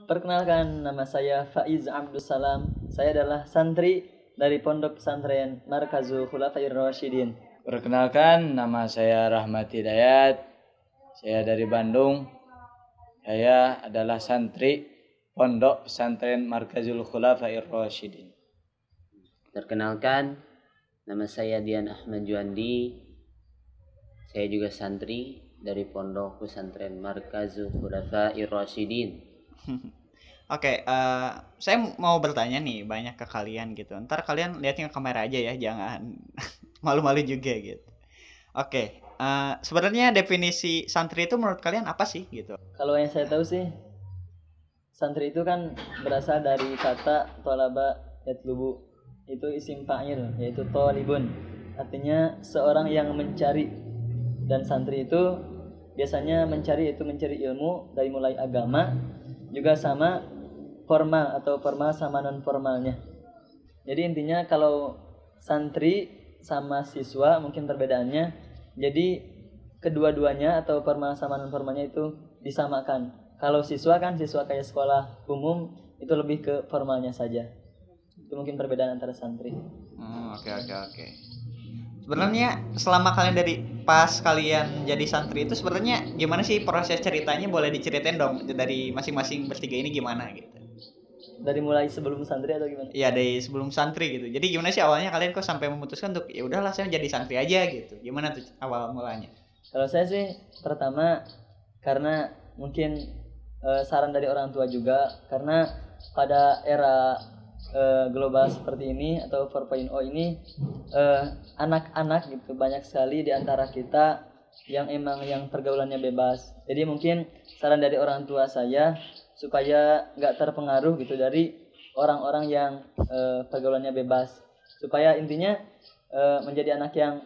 Perkenalkan, nama saya Faiz Abdus Salam. Saya adalah santri dari Pondok Pesantren Markazul Khulafair Rasyidin. Perkenalkan, nama saya Rahmat Hidayat. Saya dari Bandung. Saya adalah santri Pondok Pesantren Markazul Khulafair Rasyidin. Perkenalkan, nama saya Dian Ahmad Juandi. Saya juga santri dari Pondok Pesantren Markazul Khulafair Rasyidin. Oke, saya mau bertanya nih banyak ke kalian gitu. Ntar kalian lihatnya ke kamera aja ya, jangan malu-malu juga gitu. Oke, sebenarnya definisi santri itu menurut kalian apa sih gitu? Kalau yang saya tahu sih, santri itu kan berasal dari kata tolaba yatlubu, itu isim fa'il, yaitu tolibun, artinya seorang yang mencari. Dan santri itu biasanya mencari ilmu dari mulai agama, juga sama formal atau formal sama non formalnya. Jadi intinya kalau santri sama siswa mungkin perbedaannya, jadi kedua-duanya atau formal sama non formalnya itu disamakan. Kalau siswa kan siswa kayak sekolah umum itu lebih ke formalnya saja. Itu mungkin perbedaan antara santri. Oke. Sebenarnya selama kalian dari pas kalian jadi santri itu sebenarnya gimana sih proses ceritanya, boleh diceritain dong dari masing-masing bertiga ini gimana gitu? Dari mulai sebelum santri atau gimana? Iya, dari sebelum santri gitu. Jadi gimana sih awalnya kalian kok sampai memutuskan untuk ya udahlah saya jadi santri aja gitu. Gimana tuh awal mulanya? Kalau saya sih pertama karena mungkin saran dari orang tua juga, karena pada era global seperti ini atau 4.0 ini anak-anak gitu banyak sekali di antara kita yang pergaulannya bebas. Jadi mungkin saran dari orang tua saya supaya nggak terpengaruh gitu dari orang-orang yang pergaulannya bebas, supaya intinya menjadi anak yang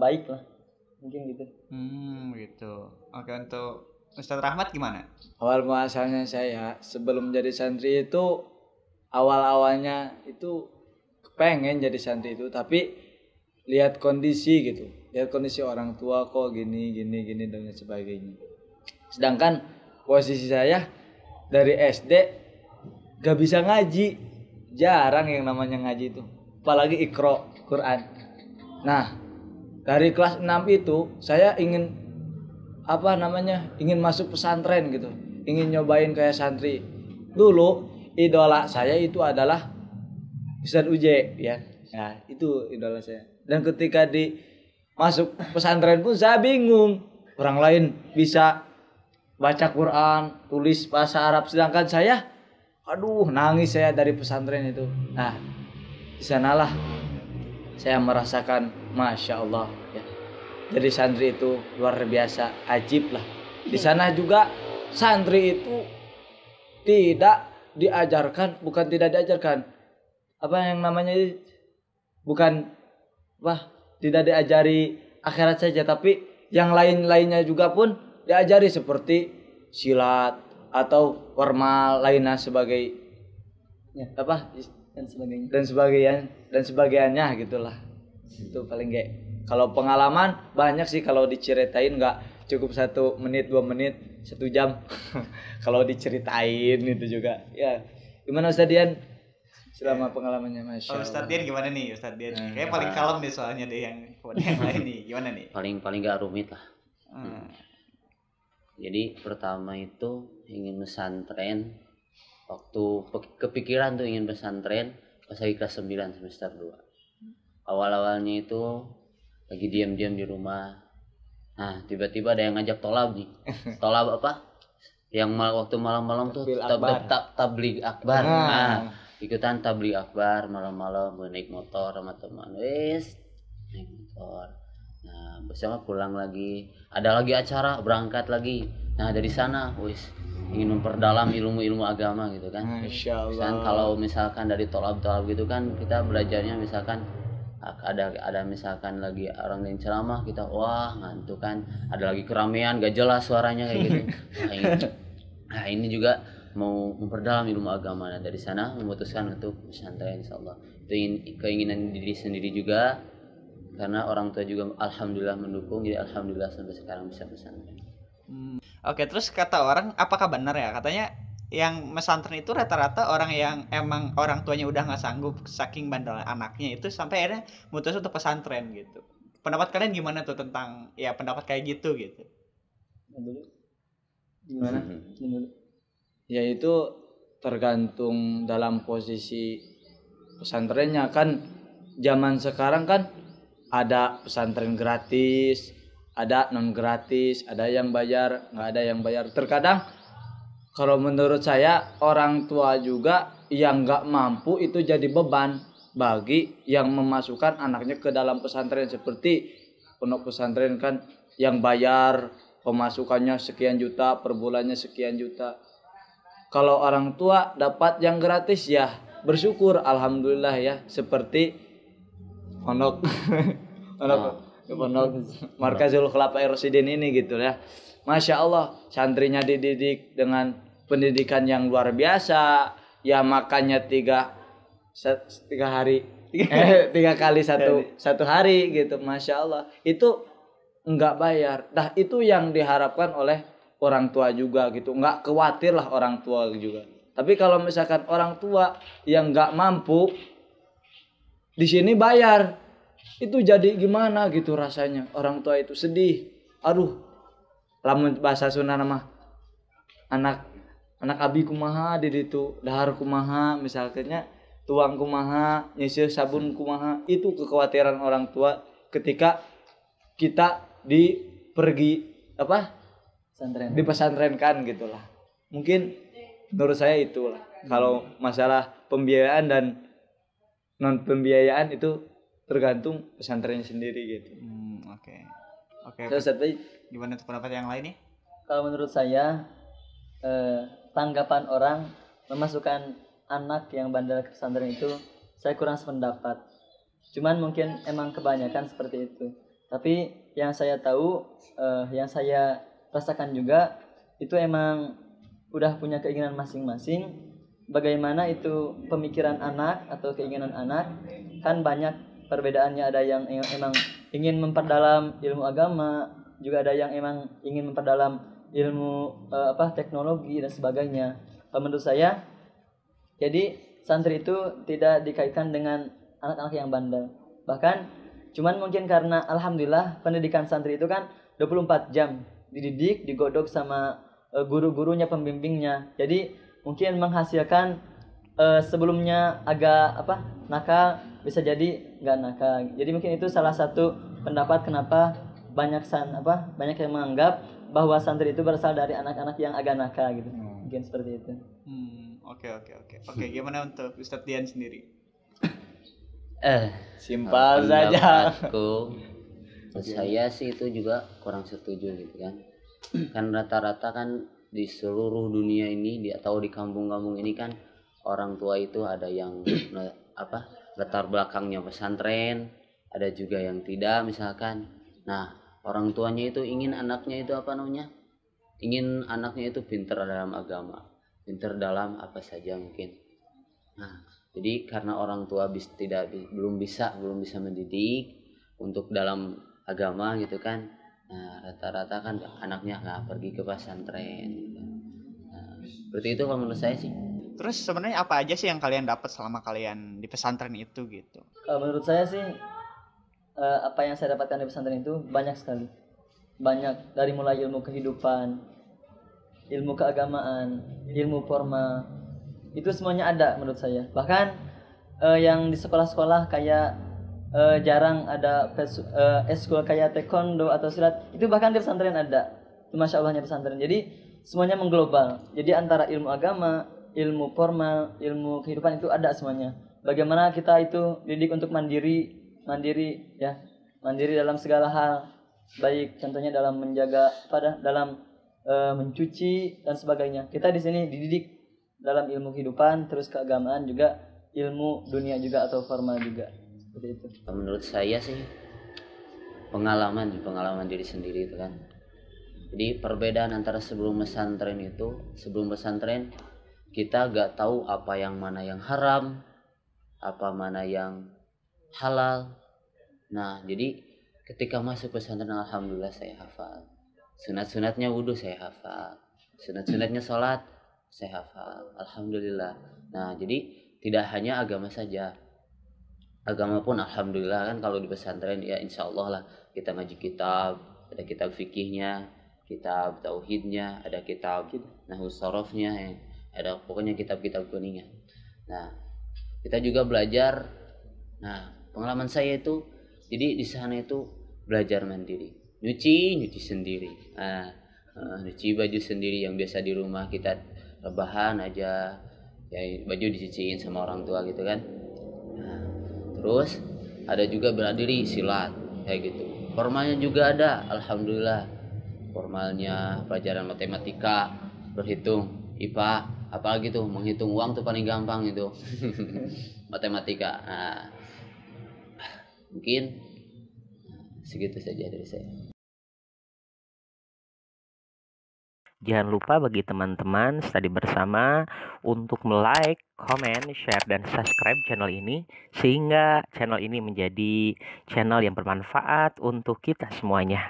baik lah, mungkin gitu. Gitu. Oke, untuk Ustadz Rahmat gimana? Awal muasalnya saya sebelum jadi santri itu, awal-awalnya itu pengen jadi santri itu, tapi lihat kondisi gitu, lihat kondisi orang tua kok gini dan sebagainya. Sedangkan posisi saya dari SD gak bisa ngaji, jarang yang namanya ngaji itu, apalagi Iqra Quran. Nah, dari kelas 6 itu saya ingin ingin masuk pesantren gitu, ingin nyobain kayak santri. Dulu idola saya itu adalah Ustadz Uje ya. Nah, itu idola saya. Dan ketika masuk pesantren pun saya bingung. Orang lain bisa baca Quran, tulis bahasa Arab, sedangkan saya nangis saya dari pesantren itu. Nah, di sanalah saya merasakan Masya Allah ya. Jadi santri itu luar biasa, ajib lah. Di sana juga santri itu tidak diajarkan tidak diajari akhirat saja, tapi yang lain-lainnya juga pun diajari, seperti silat atau formal lainnya sebagai dan sebagainya gitulah. Itu paling kayak, kalau pengalaman banyak sih, kalau diceritain nggak cukup 1 menit 2 menit 1 jam kalau diceritain itu juga ya. Gimana Ustadz Dian selama pengalamannya? Masya Allah. Ustadz Dian gimana nih Ustadz Dian? Kayaknya paling kalem nih soalnya deh yang lain nih. Gimana nih? Paling gak rumit lah. Jadi pertama itu ingin pesantren, waktu kepikiran tuh ingin pesantren pas lagi kelas 9 semester 2. Awal-awalnya itu lagi diam-diam di rumah. Nah, tiba-tiba ada yang ngajak tolab nih. Tolab apa? Yang waktu malam-malam tuh tabligh akbar. Nah, ikutan tabligh akbar malam-malam, naik motor sama teman. Naik motor. Nah, bersama pulang lagi. Ada lagi acara, berangkat lagi. Nah, dari sana ingin memperdalam ilmu-ilmu agama gitu kan. Masya Allah. Kan kalau misalkan dari tolab-tolab gitu kan, kita belajarnya misalkan ada misalkan lagi orang yang ceramah, kita ngantuk kan, ada lagi keramaian gak jelas suaranya kayak gitu. Nah, ini juga mau memperdalam ilmu agama. Nah, dari sana memutuskan untuk pesantren, insyaallah. Itu keinginan diri sendiri juga. karena orang tua juga alhamdulillah mendukung, jadi alhamdulillah sampai sekarang bisa pesantren. Oke, terus kata orang, apakah benar ya katanya yang pesantren itu rata-rata orang yang emang orang tuanya udah nggak sanggup saking bandel anaknya itu sampai akhirnya mutus untuk pesantren gitu. Pendapat kalian gimana tuh tentang ya pendapat kayak gitu gitu? Dulu gimana? Dulu. Ya itu tergantung dalam posisi pesantrennya kan. Zaman sekarang kan ada pesantren gratis, ada non gratis, ada yang bayar, nggak ada yang bayar. Terkadang kalau menurut saya orang tua juga yang nggak mampu itu jadi beban bagi yang memasukkan anaknya ke dalam pesantren. Seperti pondok pesantren kan yang bayar pemasukannya sekian juta, per bulannya sekian juta. Kalau orang tua dapat yang gratis ya bersyukur, alhamdulillah ya. Seperti pondok pondok Markazul Khulafair Rasyidin ini gitu ya. Masya Allah, santrinya dididik dengan pendidikan yang luar biasa. Ya makannya tiga kali satu hari gitu. Masya Allah, itu enggak bayar. Nah itu yang diharapkan oleh orang tua juga gitu. Enggak khawatir lah orang tua juga. Tapi kalau misalkan orang tua yang enggak mampu di sini bayar, itu jadi gimana gitu rasanya. Orang tua itu sedih. Aduh, lamun bahasa Sunda nama anak abi kumaha di ditu, dahar kumaha misalnya, tuang kumaha, nyisir sabun kumaha. Itu kekhawatiran orang tua ketika kita Pesantren. dipesantrenkan gitulah. Mungkin menurut saya itulah. Kalau masalah pembiayaan dan non pembiayaan itu tergantung pesantrennya sendiri gitu. Oke. Tapi Gimana tuh pendapat yang lain nih? Kalau menurut saya tanggapan orang memasukkan anak yang bandel ke pesantren itu saya kurang sependapat. Cuman mungkin emang kebanyakan seperti itu. Tapi yang saya tahu, yang saya rasakan juga itu emang udah punya keinginan masing-masing. Bagaimana itu pemikiran anak atau keinginan anak kan banyak perbedaannya. Ada yang emang ingin memperdalam ilmu agama, juga ada yang emang ingin memperdalam ilmu teknologi dan sebagainya. Menurut saya, jadi santri itu tidak dikaitkan dengan anak-anak yang bandel. Bahkan cuman mungkin karena alhamdulillah pendidikan santri itu kan 24 jam dididik, digodok sama guru-gurunya, pembimbingnya. Jadi mungkin menghasilkan sebelumnya agak nakal, bisa jadi nggak nakal. Jadi mungkin itu salah satu pendapat kenapa banyak yang menganggap bahwa santri itu berasal dari anak-anak yang agak nakal gitu. Mungkin seperti itu. Oke, gimana untuk Ustadz Dian sendiri? simpel saja. Pendapatku, saya sih itu juga kurang setuju gitu kan. Kan rata-rata kan di seluruh dunia ini atau di kampung-kampung ini kan orang tua itu ada yang latar belakangnya pesantren, ada juga yang tidak misalkan. Nah, orang tuanya itu ingin anaknya itu ingin anaknya itu pintar dalam agama, pintar dalam apa saja mungkin. Nah, jadi karena orang tua belum bisa mendidik untuk dalam agama gitu kan. Nah, rata-rata kan anaknya nggak pergi ke pesantren gitu. Nah, seperti itu kalau menurut saya sih. Terus sebenarnya apa aja sih yang kalian dapat selama kalian di pesantren itu gitu? Kalau menurut saya sih apa yang saya dapatkan di pesantren itu banyak sekali. Banyak, dari mulai ilmu kehidupan, ilmu keagamaan, ilmu formal. Itu semuanya ada menurut saya. Bahkan yang di sekolah-sekolah kayak jarang ada eskul kayak taekwondo atau silat, itu bahkan di pesantren ada. Itu Masya Allahnya pesantren. Jadi semuanya mengglobal. Jadi antara ilmu agama, ilmu formal, ilmu kehidupan itu ada semuanya. Bagaimana kita itu didik untuk mandiri dalam segala hal, baik contohnya dalam menjaga dalam mencuci dan sebagainya. Kita di sini dididik dalam ilmu kehidupan, terus keagamaan juga, ilmu dunia juga atau formal juga. Seperti itu. Menurut saya sih pengalaman diri sendiri itu kan. Jadi perbedaan antara sebelum pesantren kita gak tahu mana yang haram, apa mana yang halal. Nah, jadi ketika masuk pesantren alhamdulillah saya hafal. Sunat-sunatnya wudhu saya hafal. Sunat-sunatnya sholat saya hafal. Alhamdulillah. Nah, jadi tidak hanya agama saja. Agama pun alhamdulillah kan kalau di pesantren ya insya Allah lah kita ngaji kitab, ada kitab fikihnya, kitab tauhidnya, ada kitab nahwu sorofnya, ada pokoknya kitab-kitab kuningan. Nah, kita juga belajar. Nah, pengalaman saya itu jadi di sana itu belajar mandiri, nyuci sendiri. Nah, nyuci baju sendiri yang biasa di rumah kita rebahan aja, ya baju dicuciin sama orang tua gitu kan. Nah, terus ada juga bela diri silat kayak gitu. Formalnya juga ada, alhamdulillah. Formalnya pelajaran matematika, berhitung, IPA, apalagi tuh menghitung uang tuh paling gampang itu. Matematika. Nah, mungkin segitu saja dari saya. Jangan lupa bagi teman-teman study bersama untuk like, comment, share, dan subscribe channel ini sehingga channel ini menjadi channel yang bermanfaat untuk kita semuanya.